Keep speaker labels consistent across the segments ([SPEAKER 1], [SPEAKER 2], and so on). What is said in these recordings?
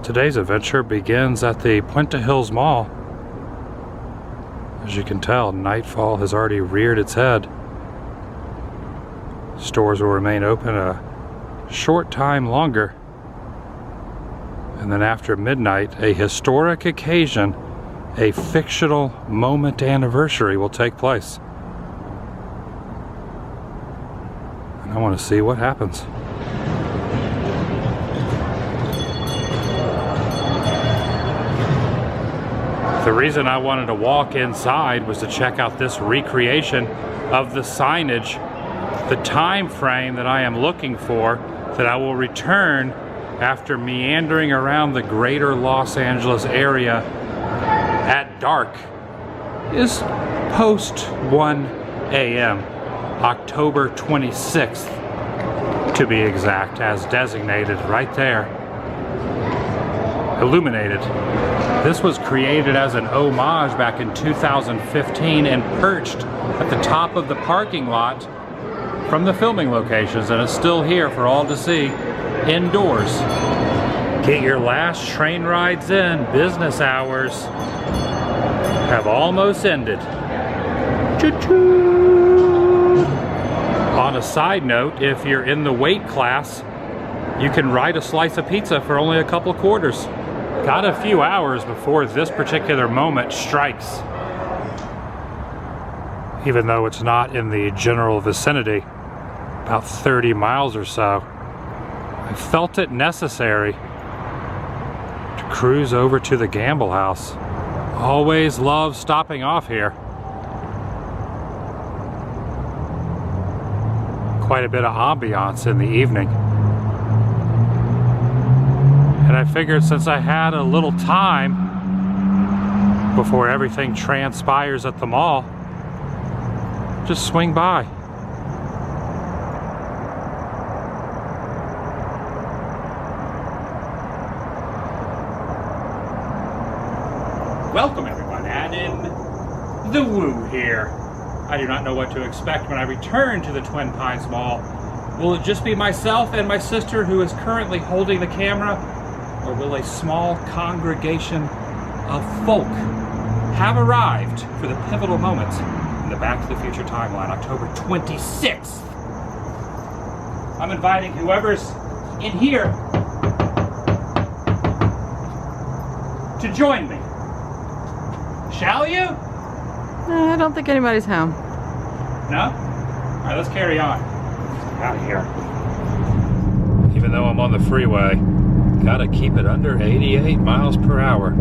[SPEAKER 1] Today's adventure begins at the Puente Hills Mall. As you can tell, nightfall has already reared its head. Stores will remain open a short time longer. And then after midnight, a historic occasion, a fictional moment anniversary will take place. And I want to see what happens. The reason I wanted to walk inside was to check out this recreation of the signage, the time frame that I am looking for, that I will return after meandering around the greater Los Angeles area at dark, is post 1 a.m., October 26th, to be exact, as designated right there, illuminated. This was created as an homage back in 2015 and perched at the top of the parking lot from the filming locations, and it's still here for all to see indoors. Get your last train rides in. Business hours have almost ended. Choo-choo! On a side note, if you're in the weight class, you can ride a slice of pizza for only a couple quarters. Got a few hours before this particular moment strikes. Even though it's not in the general vicinity, about 30 miles or so, I felt it necessary to cruise over to the Gamble House. Always love stopping off here. Quite a bit of ambiance in the evening. And I figured since I had a little time before everything transpires at the mall, just swing by. Welcome everyone, Adam the Woo here. I do not know what to expect when I return to the Twin Pines Mall. Will it just be myself and my sister who is currently holding the camera? Or will a small congregation of folk have arrived for the pivotal moment in the Back to the Future timeline, October 26th? I'm inviting whoever's in here to join me. Shall you?
[SPEAKER 2] I don't think anybody's home.
[SPEAKER 1] No? All right, let's carry on. Let's get out of here. Even though I'm on the freeway, gotta keep it under 88 miles per hour.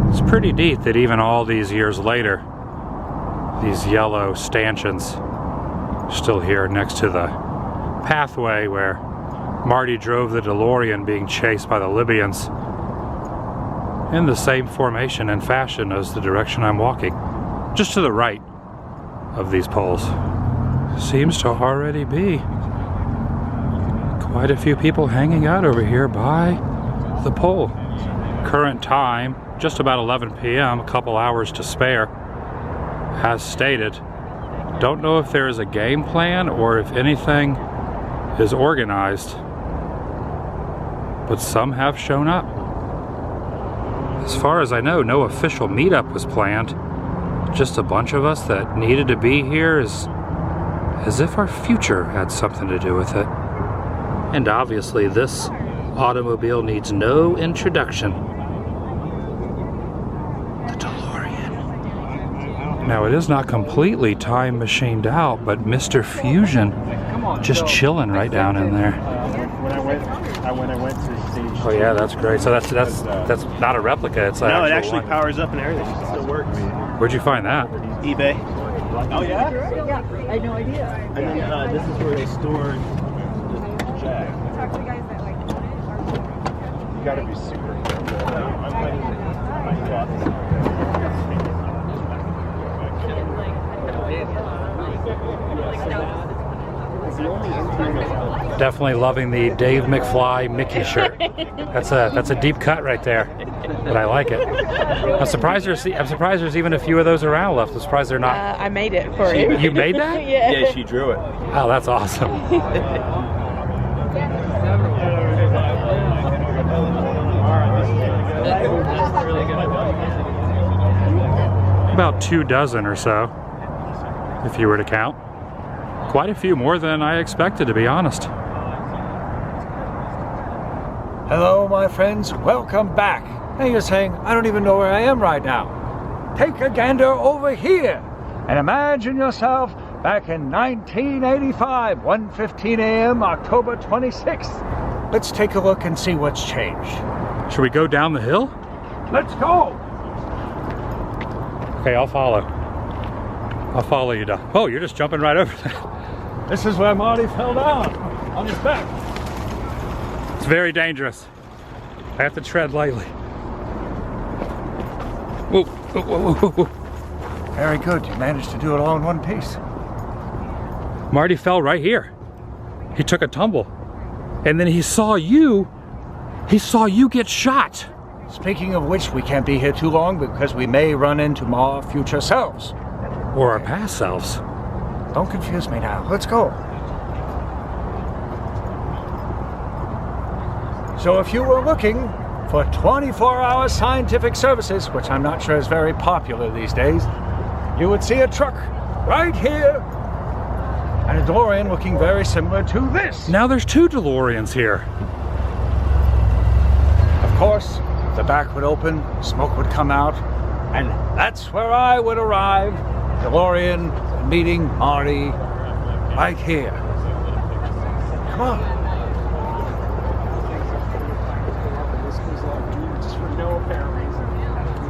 [SPEAKER 1] It's pretty neat that even all these years later, these yellow stanchions are still here next to the pathway where Marty drove the Delorean being chased by the Libyans, in the same formation and fashion as the direction I'm walking, just to the right of these poles. Seems to already be quite a few people hanging out over here by the pole. Current time, just about 11 p.m., a couple hours to spare. As stated, don't know if there is a game plan or if anything is organized, but some have shown up. As far as I know, no official meetup was planned. Just a bunch of us that needed to be here, as if our future had something to do with it. And obviously this automobile needs no introduction. The DeLorean. Now it is not completely time machined out, but Mr. Fusion just chilling right down in there.
[SPEAKER 3] When I went to stage.
[SPEAKER 1] Oh yeah, that's great. So that's not a replica. It's
[SPEAKER 3] no, it actually powers up and everything. It still works.
[SPEAKER 1] Where'd you find that?
[SPEAKER 3] eBay.
[SPEAKER 4] Oh yeah? Yeah, I had no idea.
[SPEAKER 3] And then this is where they stored the Jag.
[SPEAKER 4] Talk to the guys that like own it.
[SPEAKER 3] You gotta be super careful. I'm fighting my thoughts.
[SPEAKER 1] Definitely loving the Dave McFly Mickey shirt. That's a deep cut right there, but I like it. I'm surprised there's even a few of those around left. I'm surprised they're not.
[SPEAKER 2] I made it for you.
[SPEAKER 1] You made that?
[SPEAKER 2] Yeah.
[SPEAKER 3] Yeah, she drew it.
[SPEAKER 1] Oh, that's awesome. About 24 or so, if you were to count. Quite a few more than I expected, to be honest.
[SPEAKER 3] Hello, my friends. Welcome back. Now you're saying, I don't even know where I am right now. Take a gander over here and imagine yourself back in 1985, 1:15 a.m., October 26th. Let's take a look and see what's changed.
[SPEAKER 1] Should we go down the hill?
[SPEAKER 3] Let's go.
[SPEAKER 1] Okay, I'll follow. I'll follow you down. Oh, you're just jumping right over there.
[SPEAKER 3] This is where Marty fell down on his back.
[SPEAKER 1] It's very dangerous. I have to tread lightly. Whoa, whoa, whoa, whoa, whoa.
[SPEAKER 3] Very good. You managed to do it all in one piece.
[SPEAKER 1] Marty fell right here. He took a tumble. And then he saw you get shot.
[SPEAKER 3] Speaking of which, we can't be here too long because we may run into more future selves.
[SPEAKER 1] Or our past selves.
[SPEAKER 3] Don't confuse me now. Let's go. So if you were looking for 24-hour scientific services, which I'm not sure is very popular these days, you would see a truck right here and a DeLorean looking very similar to this.
[SPEAKER 1] Now there's 2 DeLoreans here.
[SPEAKER 3] Of course, the back would open, smoke would come out, and that's where I would arrive. DeLorean meeting Marty right here. Come on.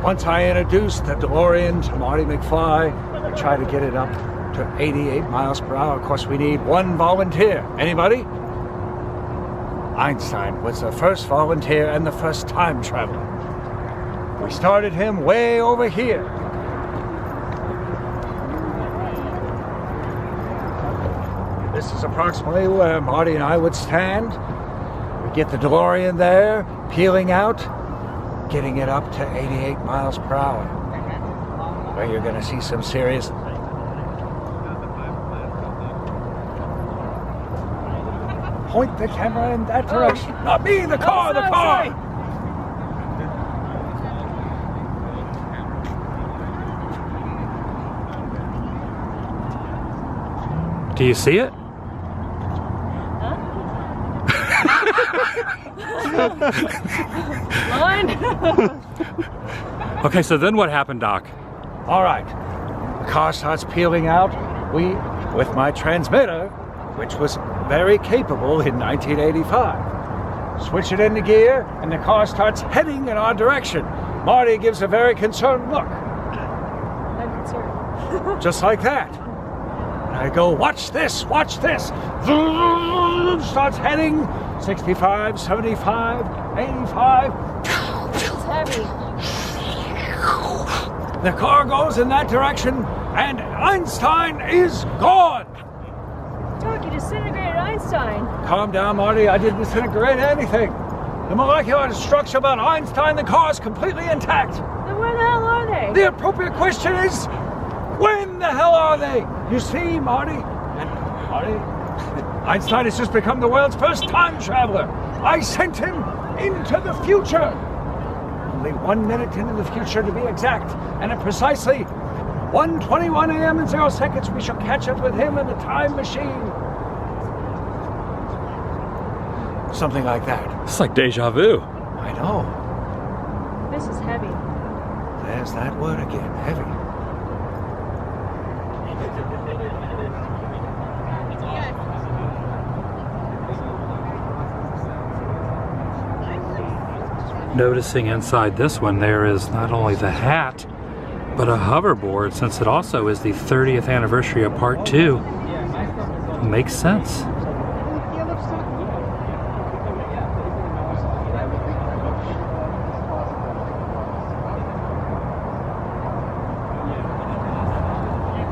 [SPEAKER 3] Once I introduced the DeLorean to Marty McFly, I tried to get it up to 88 miles per hour. Of course, we need 1 volunteer. Anybody? Einstein was the first volunteer and the first time traveler. We started him way over here. This is approximately where Marty and I would stand. We get the DeLorean there, peeling out, getting it up to 88 miles per hour. Where you're going to see some serious... Point the camera in that direction. Not me, the car, the car!
[SPEAKER 1] Do you see it?
[SPEAKER 2] Line.
[SPEAKER 1] Okay, so then what happened, Doc?
[SPEAKER 3] All right. The car starts peeling out. We, with my transmitter, which was very capable in 1985, switch it into gear, and the car starts heading in our direction. Marty gives a very concerned look.
[SPEAKER 2] I'm concerned.
[SPEAKER 3] Just like that. And I go, watch this, watch this. Starts heading 65, 75, 85.
[SPEAKER 2] This is heavy.
[SPEAKER 3] The car goes in that direction, and Einstein is gone.
[SPEAKER 2] Doc, you disintegrated Einstein.
[SPEAKER 3] Calm down, Marty. I didn't disintegrate anything. The molecular structure about Einstein, the car is completely intact.
[SPEAKER 2] Then where the hell are they?
[SPEAKER 3] The appropriate question is, when the hell are they? You see, Marty, Einstein has just become the world's first time traveler. I sent him into the future. Only 1 minute into the future to be exact. And at precisely 1:21 a.m. and 0 seconds, we shall catch up with him in the time machine. Something like that.
[SPEAKER 1] It's like deja vu.
[SPEAKER 3] I know.
[SPEAKER 2] This is heavy.
[SPEAKER 3] There's that word again, heavy.
[SPEAKER 1] Noticing inside this one there is not only the hat, but a hoverboard, since it also is the 30th anniversary of Part 2. Makes sense.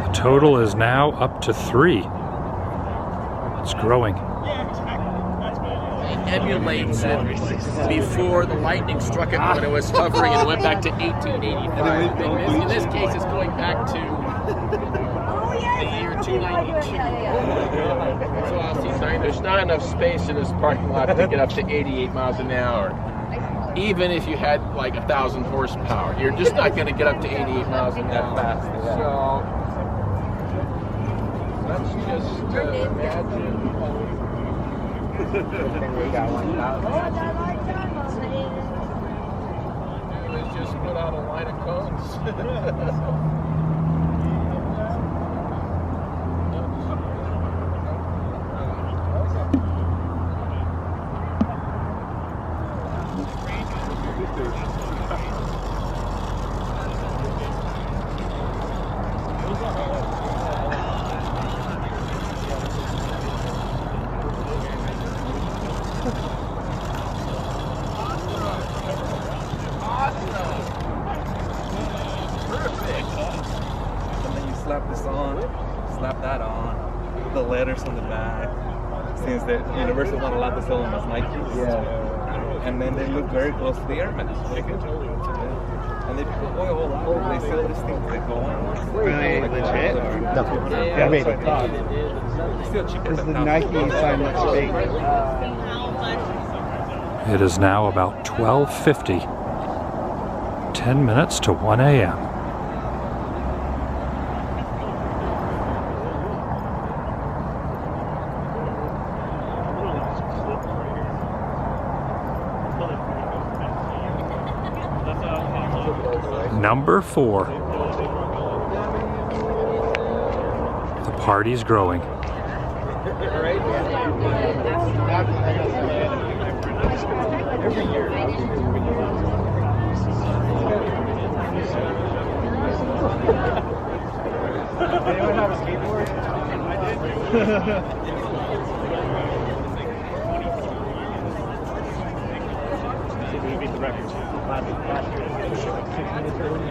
[SPEAKER 1] The total is now up to 3. It's growing.
[SPEAKER 5] Emulates it before the lightning struck it when it was hovering and went back to 1885. In this case, it's going back to the year 292. So I'll see, there's not enough space in this parking lot to get up to 88 miles an hour. even if you had like 1,000 horsepower. You're just not going to get up to 88 miles an hour.
[SPEAKER 6] That fast, yeah.
[SPEAKER 5] So let's just imagine.
[SPEAKER 6] We got 1,000.
[SPEAKER 5] Let's just put out a line of cones.
[SPEAKER 6] Slap this on, slap that on, the letters on the back, since the Universal won't allow to sell them as Nikes. Yeah. And then they look very close to the Air Max. And they put oil all over. They sell these things that go on.
[SPEAKER 7] Really legit?
[SPEAKER 6] No.
[SPEAKER 7] I mean,
[SPEAKER 6] It's still cheaper
[SPEAKER 7] because
[SPEAKER 6] than
[SPEAKER 7] the Nike sign looks fake.
[SPEAKER 1] It is now about 12:50. 10 minutes to 1 a.m. Number 4. The party's growing.
[SPEAKER 7] Anyone have a skateboard? I did. We beat the record. Last year. 6 minutes early.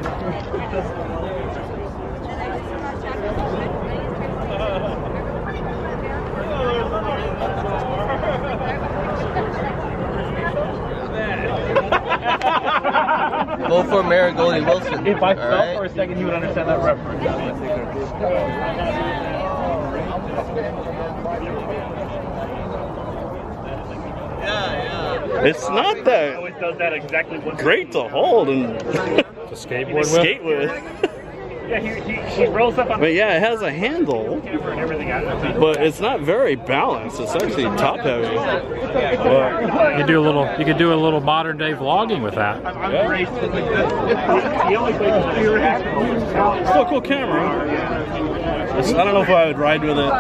[SPEAKER 8] Go for Mary Goldie Wilson.
[SPEAKER 7] If I felt for a second, you would understand that reference.
[SPEAKER 9] It's not that
[SPEAKER 7] Always does that exactly what
[SPEAKER 9] great to hold and
[SPEAKER 1] To skateboard with?
[SPEAKER 9] skate with.
[SPEAKER 7] Yeah, he rolls up on
[SPEAKER 9] But yeah, it has a handle,
[SPEAKER 7] camera and everything.
[SPEAKER 9] but it's not very balanced. It's actually top heavy. But
[SPEAKER 1] You could do a little modern day vlogging with that.
[SPEAKER 7] I'm raced with the only place to do
[SPEAKER 9] it's still a cool camera. I don't know if I would ride with it.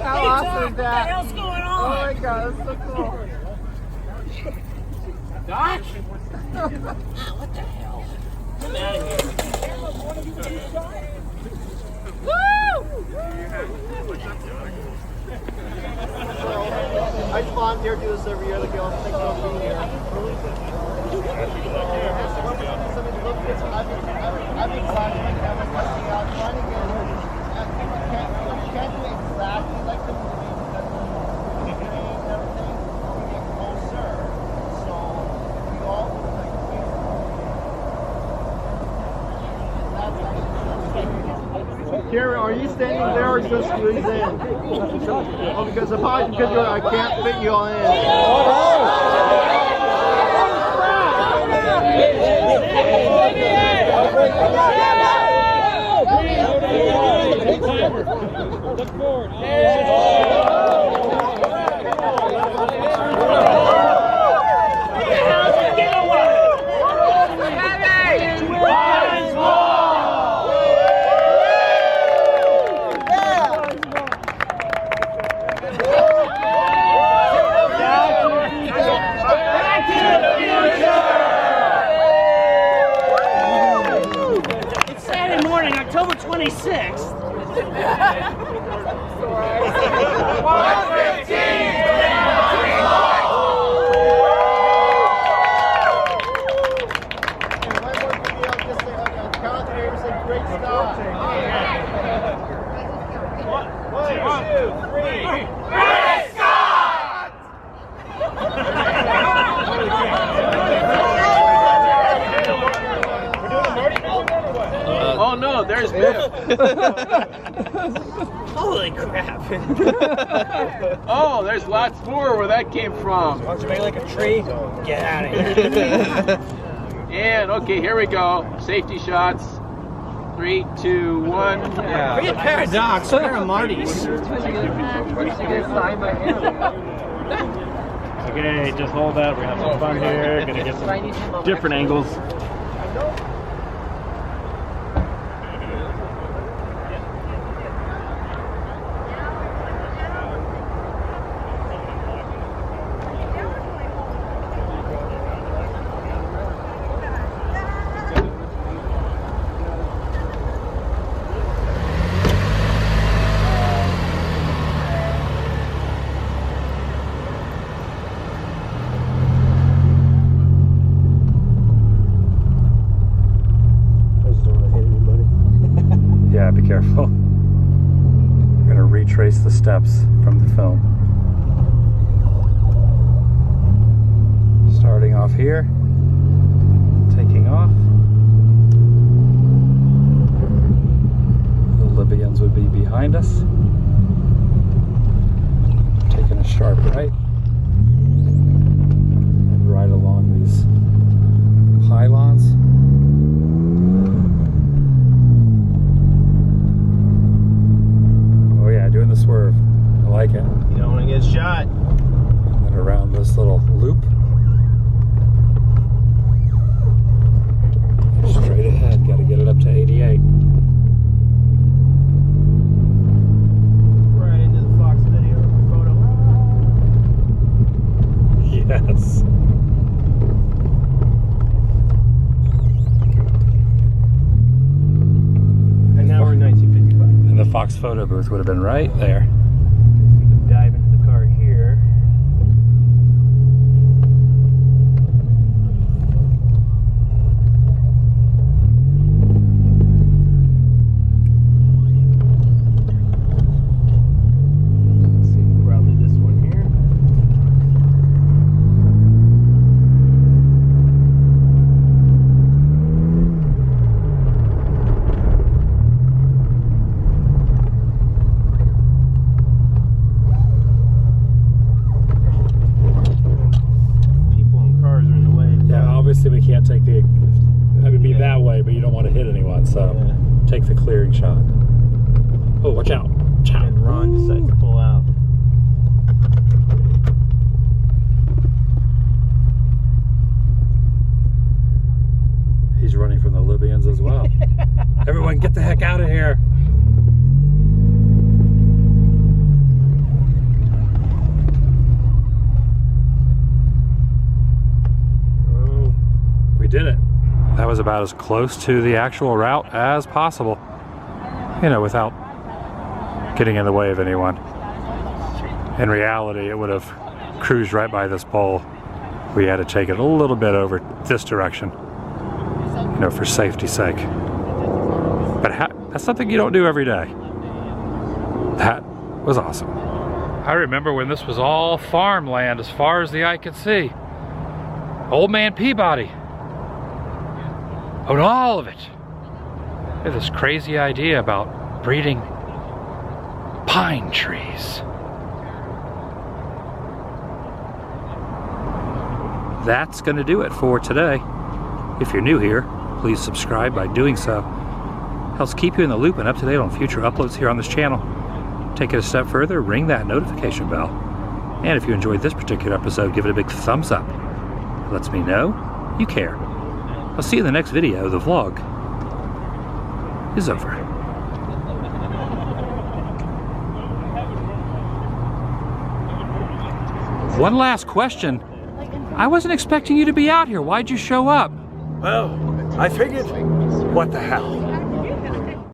[SPEAKER 4] How awesome is that? What the hell's going on? Oh my god, that's so cool.
[SPEAKER 5] Doc?
[SPEAKER 4] What the hell?
[SPEAKER 5] Come out of here.
[SPEAKER 4] Woo!
[SPEAKER 7] I volunteer to do this every year. The girls think I'll be here. I've been talking my camera, testing out, trying to get it. Can't do exactly like the movie because the movie and everything will get closer. So we all look like Karen, are you standing there or just squeeze in? Oh, because if I can't fit you all in.
[SPEAKER 1] Look forward.
[SPEAKER 10] It's Saturday morning, October 26th.
[SPEAKER 5] Oh no, there's Biff.
[SPEAKER 10] Holy crap.
[SPEAKER 5] Oh, there's lots more where that came from.
[SPEAKER 10] Why don't you make like a tree? Get out of here.
[SPEAKER 5] And okay, here we go. Safety shots. 3, 2, 1.
[SPEAKER 10] Yeah. Forget Paradox, where are Marty's?
[SPEAKER 11] Okay, just hold that. We're gonna have some fun here. Gonna get some different angles.
[SPEAKER 1] Yeah, be careful. I'm gonna retrace the steps from the film. Starting off here, taking off. The Libyans would be behind us. Taking a sharp right. And right along these pylons. Doing the swerve. I like it.
[SPEAKER 10] You don't want to get shot.
[SPEAKER 1] And then around this little loop. Straight ahead. Got to get it up to 88.
[SPEAKER 10] Right into the Fox video photo.
[SPEAKER 1] Yes.
[SPEAKER 10] And now we're in 1955.
[SPEAKER 1] And the Fox photo booth would have been right there.
[SPEAKER 10] Dive into the car here. Let's see, probably this one here.
[SPEAKER 1] Obviously we can't take the, I would be that way, but you don't want to hit anyone, so take the clearing shot. Oh, watch out. Chow.
[SPEAKER 10] And Ron decided to pull out.
[SPEAKER 1] He's running from the Libyans as well. Everyone get the heck out of here. Did it. That was about as close to the actual route as possible, you know, without getting in the way of anyone. In reality, it would have cruised right by this pole. We had to take it a little bit over this direction, you know, for safety's sake. But that's something you don't do every day. That was awesome. I remember when this was all farmland as far as the eye could see. Old man Peabody owned all of it. They had this crazy idea about breeding pine trees. That's going to do it for today. If you're new here, please subscribe by doing so. Helps keep you in the loop and up to date on future uploads here on this channel. Take it a step further, ring that notification bell. And if you enjoyed this particular episode, give it a big thumbs up. It lets me know you care. I'll see you in the next video. The vlog is over. One last question. I wasn't expecting you to be out here. Why'd you show up?
[SPEAKER 3] Well, I figured, what the hell?